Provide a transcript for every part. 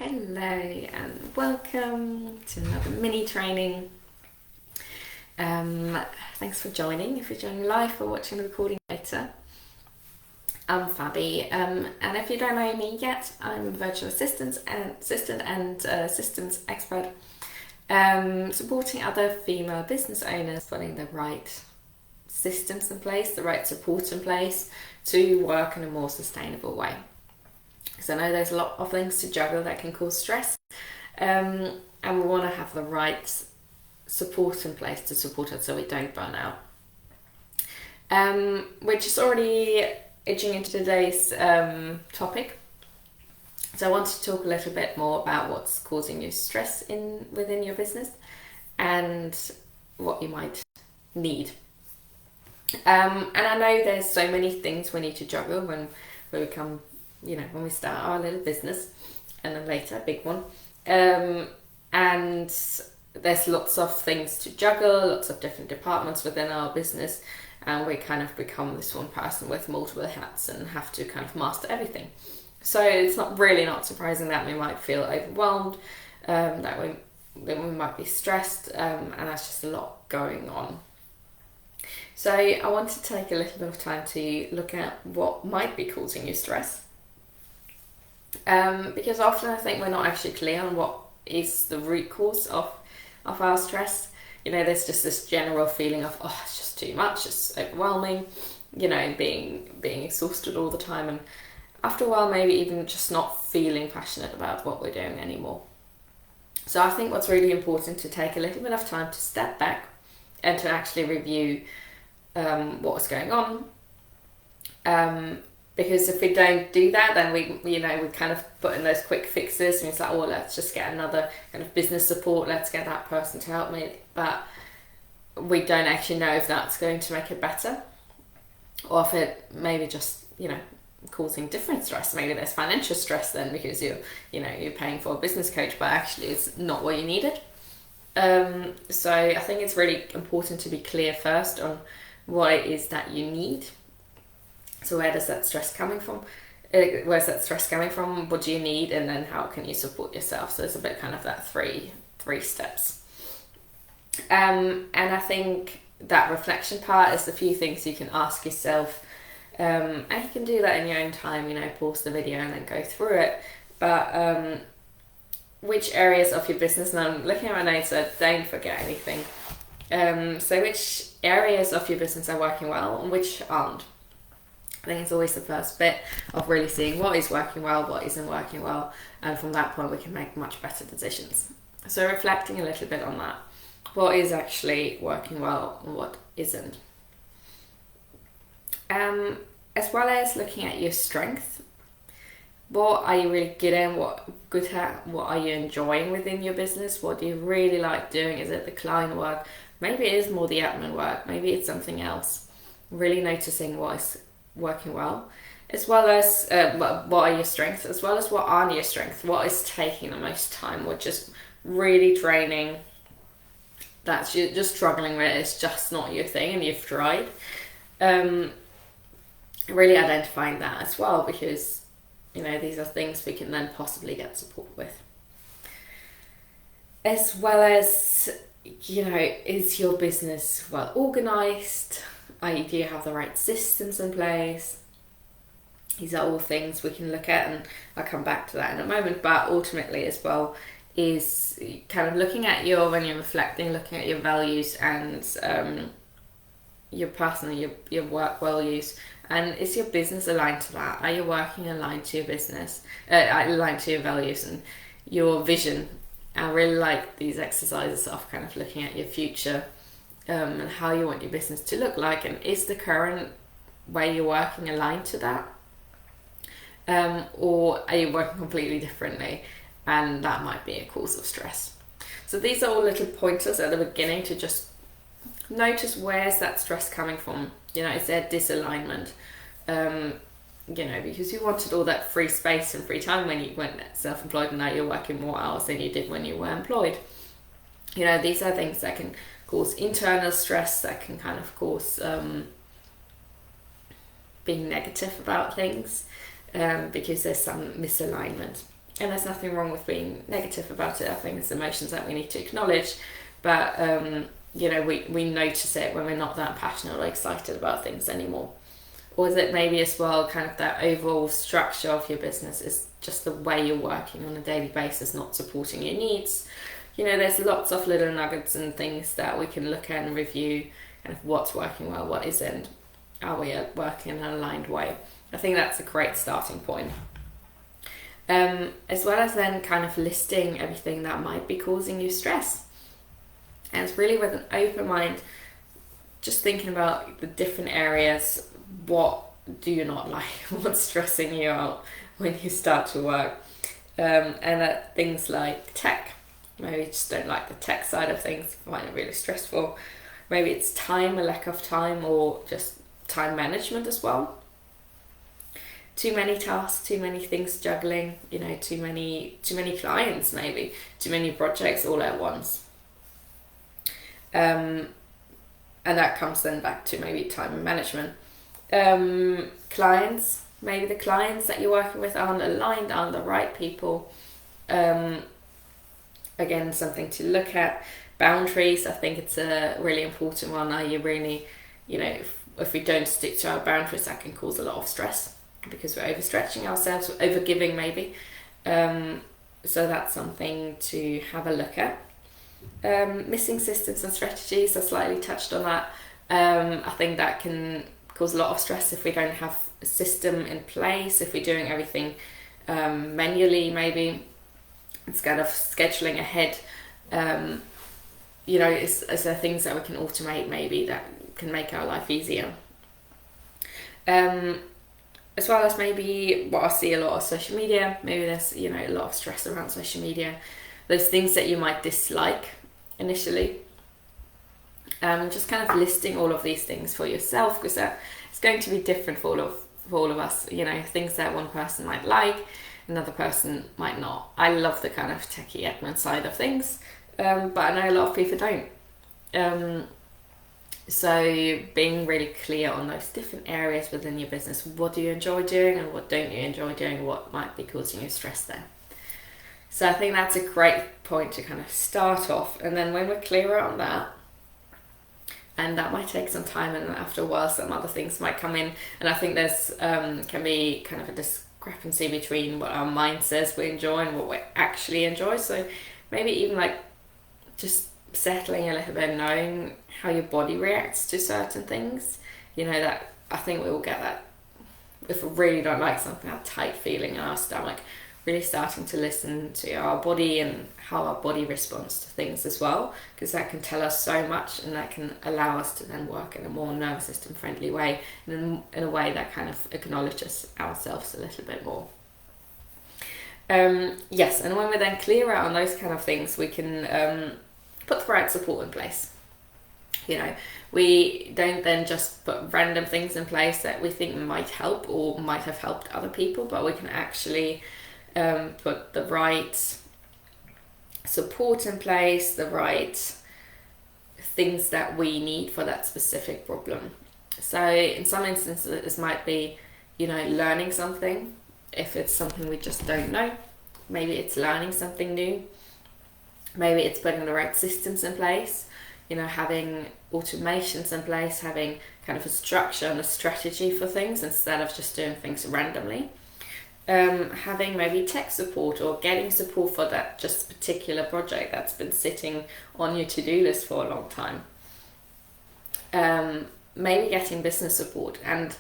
Hello and welcome to another mini training. Thanks for joining. If you're joining live or watching the recording later, I'm Fabi, and if you don't know me yet, I'm a virtual assistant and systems expert, supporting other female business owners putting the right systems in place, the right support in place to work in a more sustainable way. Because I know there's a lot of things to juggle that can cause stress, and we want to have the right support in place to support it so we don't burn out. We're just already edging into today's topic. So I want to talk a little bit more about what's causing you stress within your business and what you might need. And I know there's so many things we need to juggle when we become, when we start our little business, and then later a big one. And there's lots of things to juggle, lots of different departments within our business, and we kind of become this one person with multiple hats and have to kind of master everything. So it's not surprising that we might feel overwhelmed, that we might be stressed, and that's just a lot going on. So I want to take a little bit of time to look at what might be causing you stress. Because often I think we're not actually clear on what is the root cause of our stress. There's just this general feeling of, it's just too much, it's overwhelming, being exhausted all the time, and after a while maybe even just not feeling passionate about what we're doing anymore. So I think what's really important to take a little bit of time to step back and to actually review what's going on. Because if we don't do that, then we kind of put in those quick fixes, and it's like, let's just get another kind of business support, let's get that person to help me. But we don't actually know if that's going to make it better, or if it maybe just, causing different stress. Maybe there's financial stress then because you're paying for a business coach, but actually it's not what you needed. So I think it's really important to be clear first on what it is that you need. So where's that stress coming from? What do you need? And then how can you support yourself? So it's a bit kind of that three steps. And I think that reflection part is the few things you can ask yourself. And you can do that in your own time, pause the video and then go through it. But which areas of your business, and I'm looking at my notes, so don't forget anything. So which areas of your business are working well and which aren't? I think it's always the first bit of really seeing what is working well, what isn't working well, and from that point we can make much better decisions. So reflecting a little bit on that. What is actually working well and what isn't? As well as looking at your strength. What are you really good at? What are you enjoying within your business? What do you really like doing? Is it the client work? Maybe it is more the admin work. Maybe it's something else. Really noticing what is working well, as well as what are your strengths, as well as what aren't your strengths. What is taking the most time, what just really draining, that you're just struggling with, it's just not your thing and you've tried. Really identifying that as well, because these are things we can then possibly get support with. As well as, is your business well organized? Do you have the right systems in place? These are all things we can look at, and I'll come back to that in a moment. But ultimately as well is kind of looking at when you're reflecting, looking at your values and your personal, your work values. And is your business aligned to that? Are you working aligned to your business, aligned to your values and your vision? I really like these exercises of kind of looking at your future, and how you want your business to look like, and is the current way you're working aligned to that, or are you working completely differently, and that might be a cause of stress. So these are all little pointers at the beginning to just notice where's that stress coming from. Is there disalignment? Because you wanted all that free space and free time when you went self-employed, and now you're working more hours than you did when you were employed. These are things that can cause internal stress, that can kind of cause being negative about things, because there's some misalignment. And there's nothing wrong with being negative about it. I think it's emotions that we need to acknowledge, but we notice it when we're not that passionate or excited about things anymore. Or is it maybe as well kind of that overall structure of your business is just the way you're working on a daily basis, not supporting your needs? There's lots of little nuggets and things that we can look at and review, and what's working well, what isn't. Are we working in an aligned way? I think that's a great starting point. As well as then kind of listing everything that might be causing you stress. And it's really with an open mind, just thinking about the different areas. What do you not like? What's stressing you out when you start to work? And things like tech. Maybe you just don't like the tech side of things, find it really stressful. Maybe it's time, a lack of time, or just time management as well. Too many tasks, too many things juggling, too many clients, maybe too many projects all at once. And that comes then back to maybe time management. Clients, maybe the clients that you're working with aren't aligned, aren't the right people. Again, something to look at. Boundaries, I think it's a really important one. Are you really, if we don't stick to our boundaries, that can cause a lot of stress because we're overstretching ourselves, we're overgiving maybe. So that's something to have a look at. Missing systems and strategies, I slightly touched on that. I think that can cause a lot of stress if we don't have a system in place, if we're doing everything manually maybe, instead of scheduling ahead. Is there things that we can automate maybe that can make our life easier? As well as maybe what I see a lot of social media, maybe there's a lot of stress around social media, those things that you might dislike initially. Just kind of listing all of these things for yourself, because it's going to be different for all of us. Things that one person might like, another person might not. I love the kind of techie admin side of things, but I know a lot of people don't. So being really clear on those different areas within your business. What do you enjoy doing and what don't you enjoy doing? What might be causing you stress there? So I think that's a great point to kind of start off. And then when we're clearer on that, and that might take some time, and after a while some other things might come in. And I think there's can be kind of a discrepancy between what our mind says we enjoy and what we actually enjoy. So maybe even like just settling a little bit, knowing how your body reacts to certain things. That I think we will get that if we really don't like something, that tight feeling in our stomach. Really starting to listen to our body and how our body responds to things as well, because that can tell us so much, and that can allow us to then work in a more nervous system friendly way, and in a way that kind of acknowledges ourselves a little bit more. Yes, and when we're then clearer on those kind of things, we can put the right support in place. We don't then just put random things in place that we think might help or might have helped other people, but we can actually put the right support in place, the right things that we need for that specific problem. So in some instances, this might be, learning something. If it's something we just don't know, maybe it's learning something new. Maybe it's putting the right systems in place, having automations in place, having kind of a structure and a strategy for things instead of just doing things randomly. Having maybe tech support or getting support for that just particular project that's been sitting on your to-do list for a long time. Maybe getting business support. And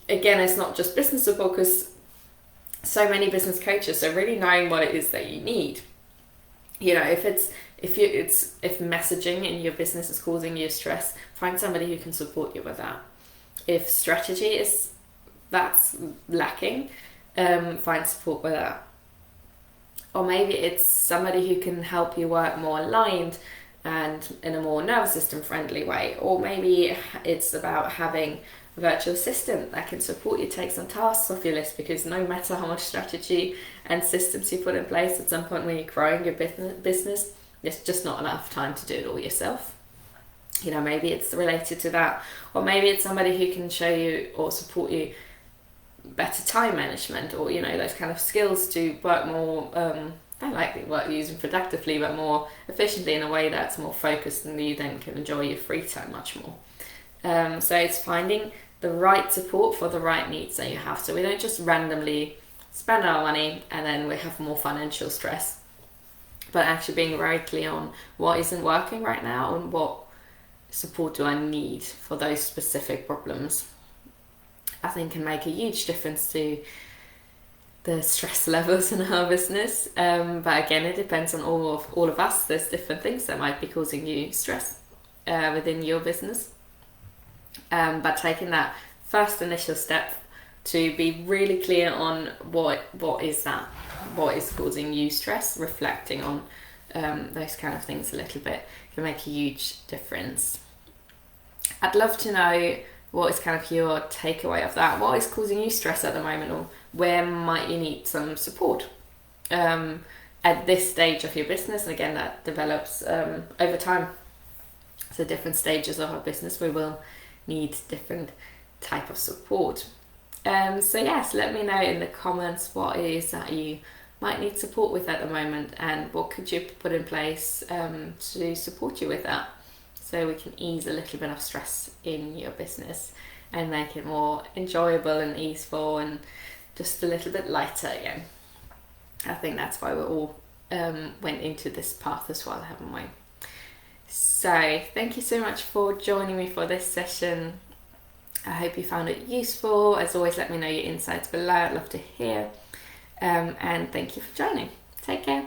again, it's not just business support, because so many business coaches, so really knowing what it is that you need. If messaging in your business is causing you stress, find somebody who can support you with that. If strategy that's lacking, find support with that. Or maybe it's somebody who can help you work more aligned and in a more nervous system friendly way. Or maybe it's about having a virtual assistant that can support you take some tasks off your list, because no matter how much strategy and systems you put in place, at some point when you're growing your business, there's just not enough time to do it all yourself. Maybe it's related to that. Or maybe it's somebody who can show you or support you better time management, or those kind of skills to work more I like the work using productively, but more efficiently in a way that's more focused, and you then can enjoy your free time much more. So it's finding the right support for the right needs that you have. So we don't just randomly spend our money and then we have more financial stress, but actually being very clear on what isn't working right now and what support do I need for those specific problems, I think can make a huge difference to the stress levels in our business. But again, it depends on all of us. There's different things that might be causing you stress within your business. But taking that first initial step to be really clear on what is causing you stress, reflecting on those kind of things a little bit can make a huge difference. I'd love to know what is kind of your takeaway of that. What is causing you stress at the moment, or where might you need some support at this stage of your business? And again, that develops over time. So different stages of our business, we will need different type of support. So yes, let me know in the comments what it is that you might need support with at the moment, and what could you put in place to support you with that, so we can ease a little bit of stress in your business and make it more enjoyable and easeful and just a little bit lighter again. I think that's why we all went into this path as well, haven't we? So thank you so much for joining me for this session. I hope you found it useful. As always, let me know your insights below. I'd love to hear. And thank you for joining. Take care.